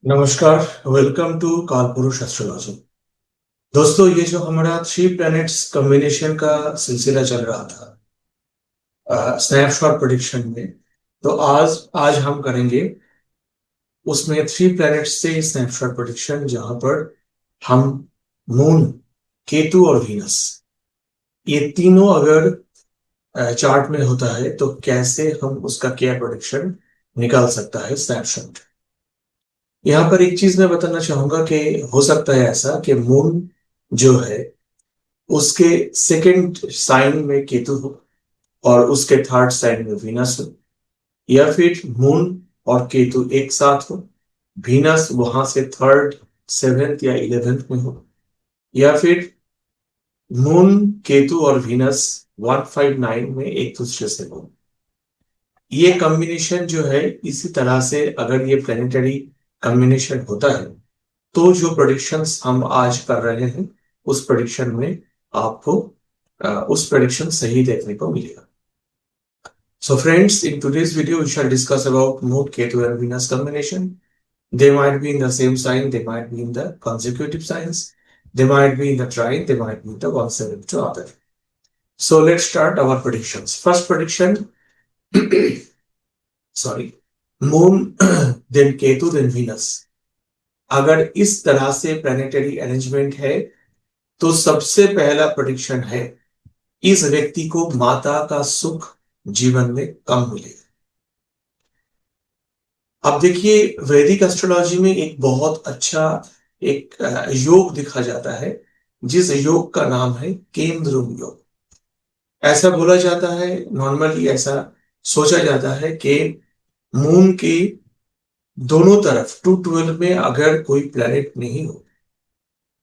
नमस्कार। Welcome to Kalpurush astrology. दोस्तों, ये जो हमारा थ्री प्लैनेट्स कॉम्बिनेशन का सिलसिला चल रहा था स्नैपशॉट प्रेडिक्शन में, तो आज आज हम करेंगे उसमें थ्री प्लैनेट्स से स्नैपशॉट प्रेडिक्शन, जहां पर हम मून, केतु और वीनस, ये तीनों अगर चार्ट में होता है तो कैसे हम उसका क्या प्रेडिक्शन निकाल सकता है स्नैपशॉट। यहाँ पर एक चीज मैं बताना चाहूंगा कि हो सकता है ऐसा कि मून जो है उसके सेकंड साइन में केतु हो और उसके थर्ड साइन में वीनस हो, या फिर मून और केतु एक साथ हो, वीनस वहां से थर्ड, सेवेंथ या इलेवेंथ में हो, या फिर मून, केतु और वीनस 159 में एक दूसरे से हो। ये कॉम्बिनेशन जो है, इसी तरह से अगर ये प्लेनेटरी कॉम्बिनेशन होता है तो जो प्रेडिक्शंस हम आज कर रहे हैं उस प्रेडिक्शन में आपको उस प्रेडिक्शन सही देखने को मिलेगा। So friends, in today's video we shall discuss about Moon, Ketu and Venus combination. They might be in the same sign, they might be in the consecutive signs, they might be in the trine, they might be in the one seven to other. So let's start our predictions. First prediction, sorry, Moon, then Ketu, then Venus. अगर इस तरह से planetary arrangement है तो सबसे पहला prediction है, इस व्यक्ति को माता का सुख जीवन में कम मिलेगा। अब देखिए, वैदिक एस्ट्रोलॉजी में एक बहुत अच्छा एक योग दिखा जाता है, जिस योग का नाम है केंद्रुम योग। ऐसा बोला जाता है, नॉर्मली ऐसा सोचा जाता है कि मून के दोनों तरफ 212 में अगर कोई प्लैनेट नहीं हो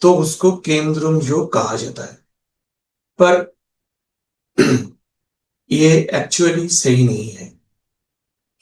तो उसको केंद्रुम योग कहा जाता है। पर ये एक्चुअली सही नहीं है।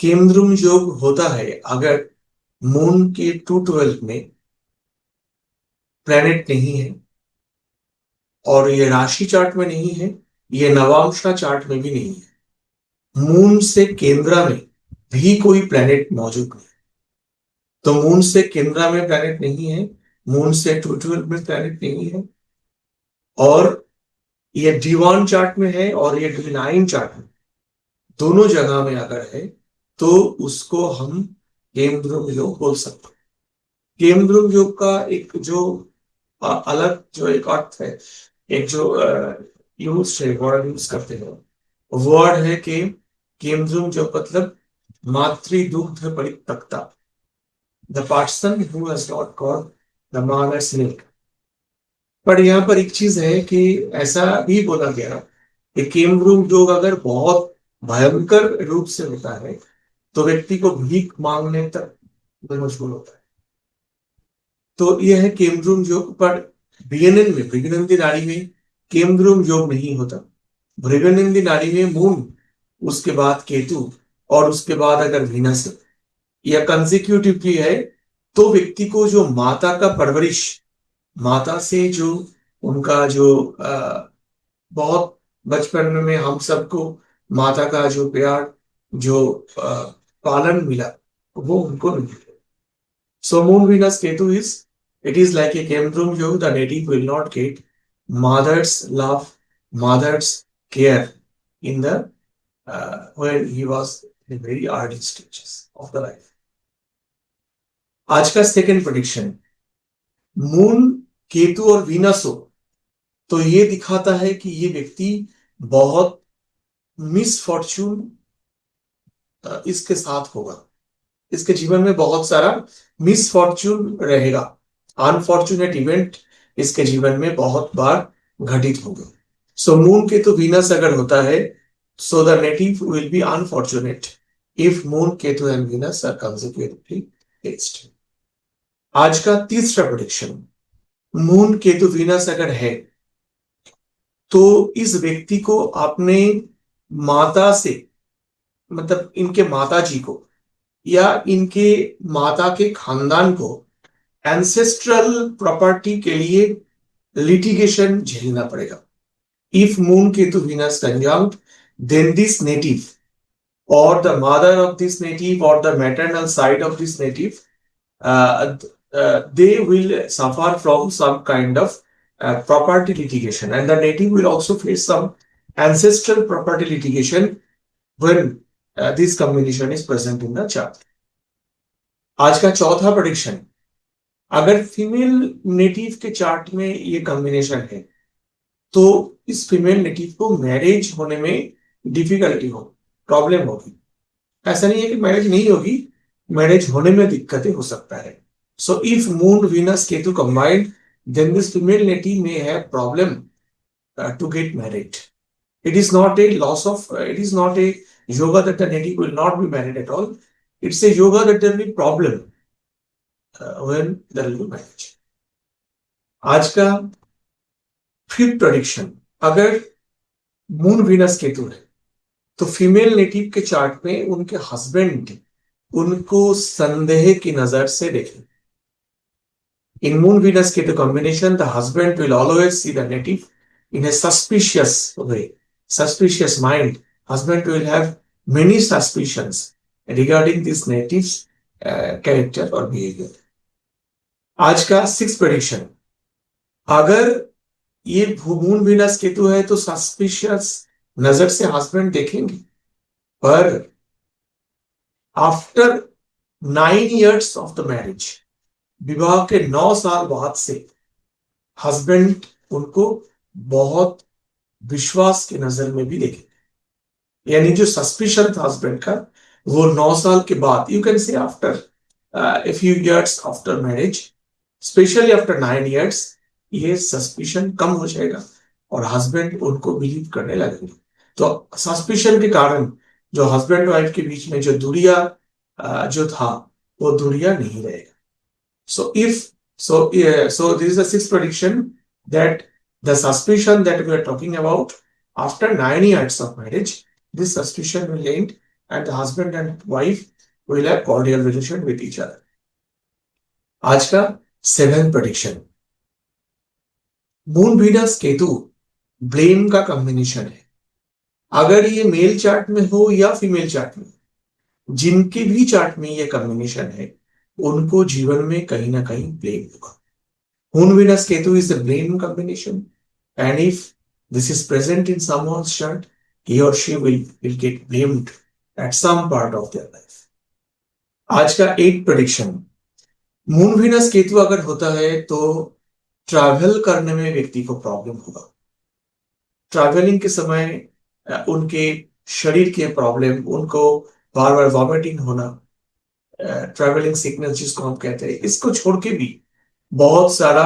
केंद्रुम योग होता है अगर मून के 212 में प्लैनेट नहीं है, और ये राशि चार्ट में नहीं है, ये नवांशा चार्ट में भी नहीं है, मून से केंद्रा में भी कोई प्लैनेट मौजूद नहीं। तो मून से केंद्रा में प्लैनेट नहीं है, मून से 212 में प्लैनेट नहीं है, और ये D1 चार्ट में है और ये D9 चार्ट में, दोनों जगह में अगर है तो उसको हम केंद्रुम योग बोल सकते हैं। केंद्रुम योग का एक जो अलग जो एक अर्थ है, एक जो यूज है, वर्ड यूज करते हैं, वर्ड है कि केंद्रुम जो मतलब मातृ दुग्ध परिपक्वता, the person who has not got the mother's milk. पर यहाँ पर एक चीज है कि ऐसा भी बोला गया कि केमरूप योग अगर बहुत भयंकर रूप से होता है तो व्यक्ति को भीख मांगने तक मजबूर होता है। तो यह है केमद्रुम योग। पर बीएनएन में, भृगुनंदी नाड़ी में केमद्रुम योग नहीं होता। भृगुनंदी नाड़ी में मून, उसके बाद केतु, और उसके बाद अगर वीनस या कंसेक्यूटिवली है तो व्यक्ति को जो माता का परवरिश, माता से जो उनका जो बहुत बचपन में हम सबको माता का जो प्यार, जो पालन मिला, वो उनको नहीं मिला। So Moon Venus Ketu is, it is like a Kemdrum Yoga. The native will not get mother's love, mother's care in the when he was in very early stages of the life. आज का second prediction, moon, Ketu और Venus हो तो ये दिखाता है कि ये व्यक्ति बहुत मिसफॉर्चून इसके साथ होगा। इसके जीवन में बहुत सारा मिसफॉर्चून रहेगा, अनफॉर्चुनेट इवेंट इसके जीवन में बहुत बार घटित होंगे। सो मून केतु वीनस अगर होता है, so the native will be unfortunate if moon Ketu and Venus are consecutively placed. आज का तीसरा प्रेडिक्शन, मून केतु वीनस अगर है तो इस व्यक्ति को अपने माता से, मतलब इनके माता जी को या इनके माता के खानदान को एंसेस्ट्रल प्रॉपर्टी के लिए लिटिगेशन झेलना पड़ेगा। If moon Ketu Venus conjunct, then this native or the mother of this native or the maternal side of this native they will suffer from some kind of property litigation, and the native will also face some ancestral property litigation when this combination is present in the chart. आज का चौथा prediction, अगर female native के chart में ये combination है तो इस फीमेल नेटिव को मैरिज होने में डिफिकल्टी हो, प्रॉब्लम होगी। ऐसा नहीं है कि मैरिज नहीं होगी, मैरिज होने में दिक्कतें हो सकता है। So if moon Venus Ketu combined, then this female native may have problem to get married. It is not a loss of, it is not a yoga that the native will not be married at all. It's a yoga that there will be problem when there will be marriage. आज का fifth prediction, अगर moon Venus Ketu है तो female native के chart में उनके husband उनको संदेह की नजर से देखें। In moon Venus Ketu combination, the husband will always see the native in a suspicious way, suspicious mind. Husband will have many suspicions regarding this native's character or behavior. आज का सिक्स प्रेडिक्शन, अगर ये moon Venus Ketu है तो suspicious नजर से husband देखेंगे, पर after 9 years of the marriage, विवाह के 9 साल बाद से हस्बैंड उनको बहुत विश्वास की नजर में भी देखेंगे। यानी जो सस्पिशन था हस्बैंड का, वो 9 साल के बाद, you can say after a few years after marriage, specially after 9 years, ये सस्पिशन कम हो जाएगा और हस्बैंड उनको बिलीव करने लगेंगे। तो सस्पिशन के कारण जो हस्बैंड वाइफ के बीच में जो दूरिया जो था, वो दूरिया नहीं रहेगा। So so this is a sixth prediction, that the suspicion that we are talking about, after 9 years of marriage, this suspicion will end and the husband and wife will have cordial relation with each other. आज का seventh prediction, moon Venus Ketu blame का combination है। अगर ये mail chart में हो या female chart में, जिनके भी चार्ट में ये कॉम्बिनेशन है, उनको जीवन में कहीं ना कहीं ब्लेम होगा। Moon Venus Ketu is a blame combination, and if this is present in someone's chart, he or she will get blamed at some part of their life. आज का 8th prediction, moon Venus Ketu अगर होता है तो travel करने में व्यक्ति को प्रॉब्लम होगा। ट्रैवलिंग के समय उनके शरीर के प्रॉब्लम, उनको बार बार वॉमिटिंग होना, ट्रैवलिंग सिकनेस जिसको हम कहते हैं, इसको छोड़ के भी बहुत सारा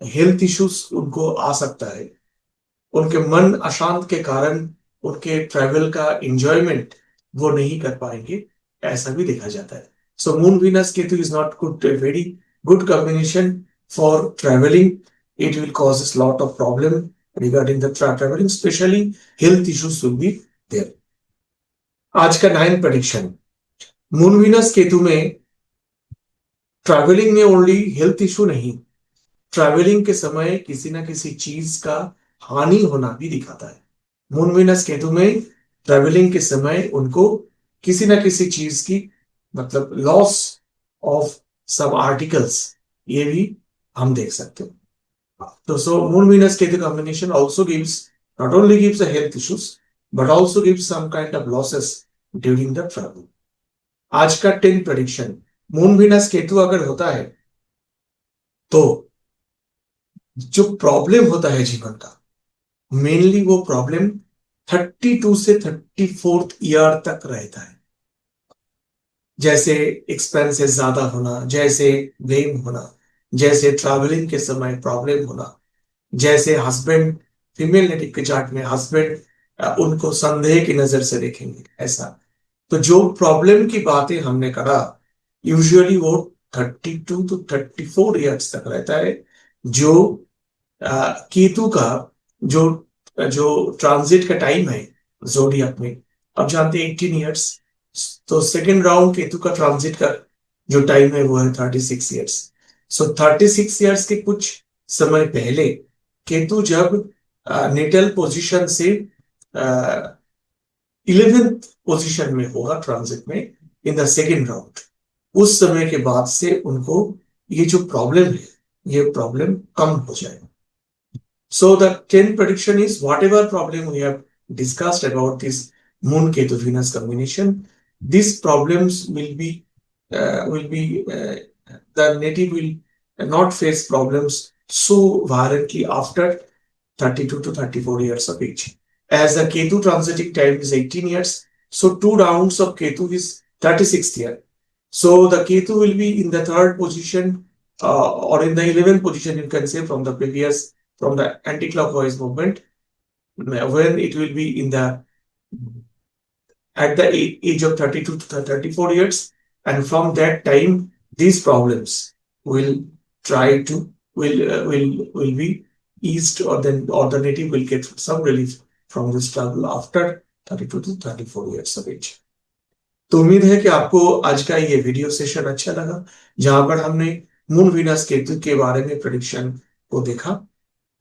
हेल्थ इश्यूज उनको आ सकता है। उनके मन अशांत के कारण उनके ट्रैवल का एंजॉयमेंट वो नहीं कर पाएंगे, ऐसा भी देखा जाता है। So moon Venus Ketu is not good, very good combination for travelling. It will cause lot of problem regarding the travelling, specially health issues will be there. आज का 9th prediction, moon Venus Ketu में ट्रैवलिंग में only health issue नहीं, travelling के समय किसी ना किसी चीज का हानि होना भी दिखाता है। मून वीनस केतु में ट्रैवलिंग के समय उनको किसी ना किसी चीज की, मतलब लॉस ऑफ सम आर्टिकल्स, ये भी हम देख सकते हैं। तो so moon Venus Ketu combination also gives, not only gives health issues but also gives some kind of losses during the travel. आज का 10th prediction, moon Venus Ketu अगर होता है तो जो प्रॉब्लम होता है जीवन का, मेनली वो प्रॉब्लम 32 से 34th ईयर तक रहता है। जैसे एक्सपेंसेस ज्यादा होना, जैसे ब्लेम होना, जैसे ट्रैवलिंग के समय प्रॉब्लम होना, जैसे हस्बैंड, फीमेल नेटिव के चार्ट में हस्बैंड उनको संदेह की नजर से देखेंगे, ऐसा। तो जो प्रॉब्लम की बातें हमने करा, यूजुअली वो 32 to 34 ईयर्स तक रहता है। जो केतु का जो जो ट्रांजिट का टाइम है जोडियक में, अब जानते हैं 18 ईयर्स, तो सेकेंड राउंड केतु का ट्रांजिट का जो टाइम है वो है 36 ईयर्स। सो 36 ईयर्स के कुछ समय पहले केतु जब नेटल पोजीशन से 11th पोजीशन में होगा ट्रांजिट में इन द सेकेंड राउंड, उस समय के बाद से उनको ये जो प्रॉब्लम है, ये प्रॉब्लम कम हो जाए। So the 10th prediction is whatever problem we have discussed about this Moon Ketu Venus combination, these problems will be the native will not face problems so violently after 32 to 34 years of age. As the Ketu transiting time is 18 years, so two rounds of Ketu is 36th year. So the Ketu will be in the third position or in the 11th position, you can say, from the anti-clockwise movement, when it will be in the at the age of 32 to 34 years, and from that time these problems will try to will be eased, or then or the native will get some relief from the struggle after 32 to 34 years of age. तो उम्मीद है कि आपको आज का ये video session अच्छा लगा, जहां पर हमने मून वीनस केतु के बारे में प्रेडिक्शन को देखा।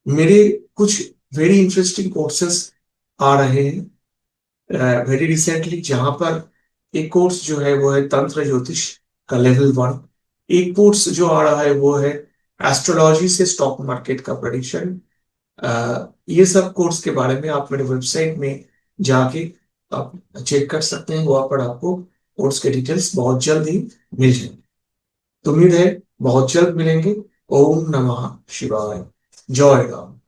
मेरे कुछ वेरी इंटरेस्टिंग कोर्सेस आ रहे हैं वेरी रिसेंटली, जहां पर एक कोर्स जो है वो है तंत्र ज्योतिष का लेवल 1। एक कोर्स जो आ रहा है वो है एस्ट्रोलॉजी से स्टॉक मार्केट का प्रेडिक्शन। ये सब कोर्स के बारे में आप मेरे वेबसाइट में जाके आप चेक कर सकते हैं, वहां पर आपको कोर्स के डिटेल्स बहुत जल्द ही मिल जाएंगे। तो उम्मीद है बहुत जल्द मिलेंगे। ओम नमः शिवाय। जय राम।